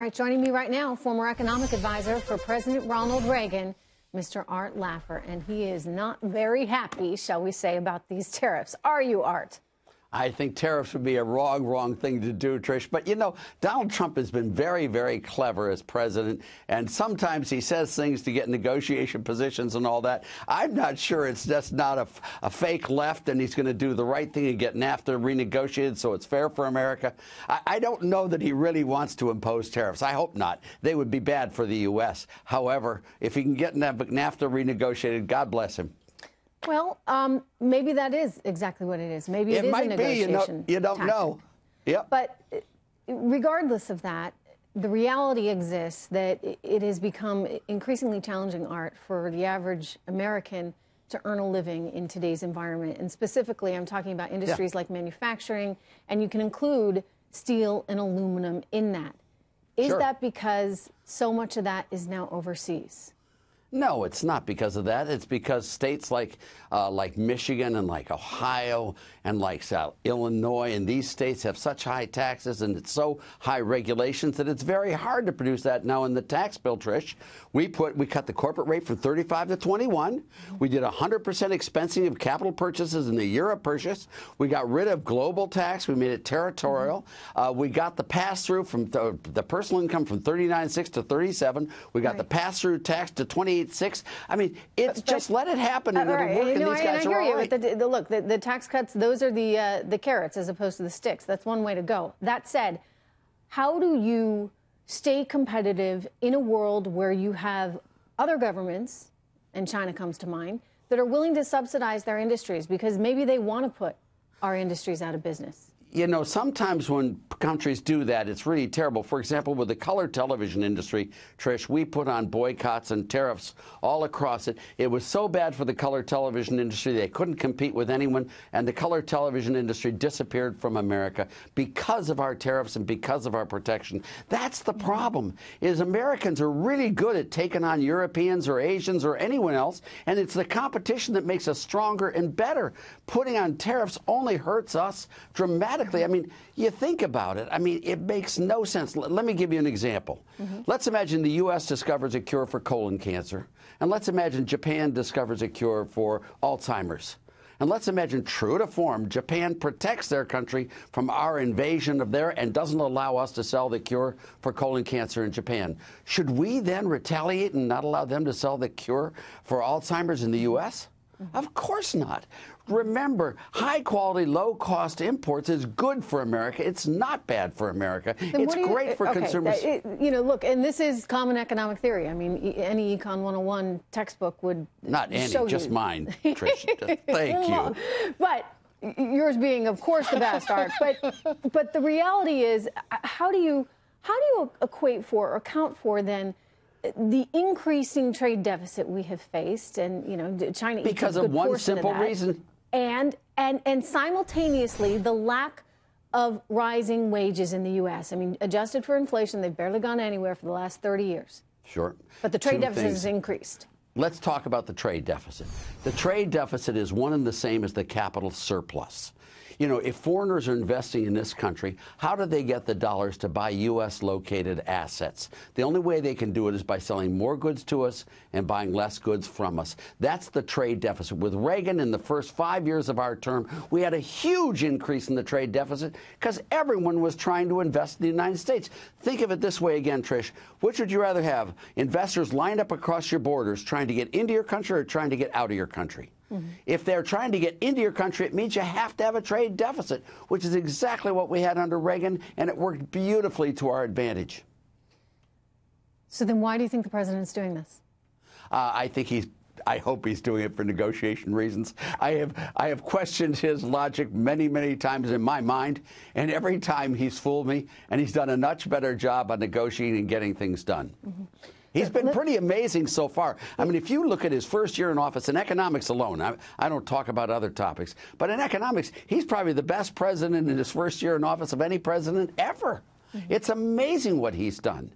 All right, joining me right now, former economic advisor for President Ronald Reagan, Mr. Art Laffer, and he is not very happy, shall we say, about these tariffs. Are you, Art? I think tariffs would be a wrong thing to do, Trish. But, you know, Donald Trump has been very clever as president, and sometimes he says things to get negotiation positions and all that. I'm not sure it's just not a fake left, and he's going to do the right thing and get NAFTA renegotiated so it's fair for America. I don't know that he really wants to impose tariffs. I hope not. They would be bad for the U.S. However, if he can get NAFTA renegotiated, God bless him. Well, maybe that is exactly what it is. Maybe it is a negotiation you don't tactic. know. Yep. But regardless of that, the reality exists that it has become increasingly challenging, Art, for the average American to earn a living in today's environment. And specifically, I'm talking about industries like manufacturing, and you can include steel and aluminum in that. Is that because so much of that is now overseas? No, it's not because of that. It's because states like Michigan and like Ohio and like Illinois and these states have such high taxes and it's so high regulations that it's very hard to produce that. Now in the tax bill, Trish, we cut the corporate rate from 35 to 21. We did 100% expensing of capital purchases in the year of purchase. We got rid of global tax. We made it territorial. We got the pass-through from the personal income from 39.6 to 37. We got the pass-through tax to 28.6. I mean, it's just let it happen and it'll work, and these guys are all right. Look, the tax cuts, those are the carrots as opposed to the sticks. That's one way to go. That said, how do you stay competitive in a world where you have other governments, and China comes to mind, that are willing to subsidize their industries because maybe they want to put our industries out of business? You know, sometimes when countries do that, it's really terrible. For example, with the color television industry, Trish, we put on boycotts and tariffs all across it. It was so bad for the color television industry, they couldn't compete with anyone, and the color television industry disappeared from America because of our tariffs and because of our protection. That's the problem, is Americans are really good at taking on Europeans or Asians or anyone else, and it's the competition that makes us stronger and better. Putting on tariffs only hurts us dramatically. I mean, you think about it. I mean, it makes no sense. Let me give you an example. Let's imagine the U.S. discovers a cure for colon cancer, and let's imagine Japan discovers a cure for Alzheimer's. And let's imagine, true to form, Japan protects their country from our invasion of their and doesn't allow us to sell the cure for colon cancer in Japan. Should we then retaliate and not allow them to sell the cure for Alzheimer's in the U.S.? Of course not. Remember, high-quality, low-cost imports is good for America. It's not bad for America. It's great for consumers. You know, look, and this is common economic theory. I mean, any Econ 101 textbook would not any, show just you. Mine, Trish. Thank you. But yours being, of course, the best, Art. But the reality is, how do you equate for or account for then the increasing trade deficit we have faced, and you know, China because of one simple reason, and simultaneously the lack of rising wages in the U.S. I mean, adjusted for inflation, they've barely gone anywhere for the last 30 years. Sure. But the trade deficit has increased. Let's talk about the trade deficit. The trade deficit is one and the same as the capital surplus. You know, if foreigners are investing in this country, how do they get the dollars to buy U.S.-located assets? The only way they can do it is by selling more goods to us and buying less goods from us. That's the trade deficit. With Reagan, in the first 5 years of our term, we had a huge increase in the trade deficit because everyone was trying to invest in the United States. Think of it this way again, Trish. Which would you rather have? Investors lined up across your borders trying to get into your country or trying to get out of your country? If they're trying to get into your country, it means you have to have a trade deficit, which is exactly what we had under Reagan, and it worked beautifully to our advantage. So then why do you think the president's doing this? I hope he's doing it for negotiation reasons. I have questioned his logic many times in my mind, and every time he's fooled me, and he's done a much better job on negotiating and getting things done. He's been pretty amazing so far. I mean, if you look at his first year in office, in economics alone, I don't talk about other topics, but in economics, he's probably the best president in his first year in office of any president ever. It's amazing what he's done.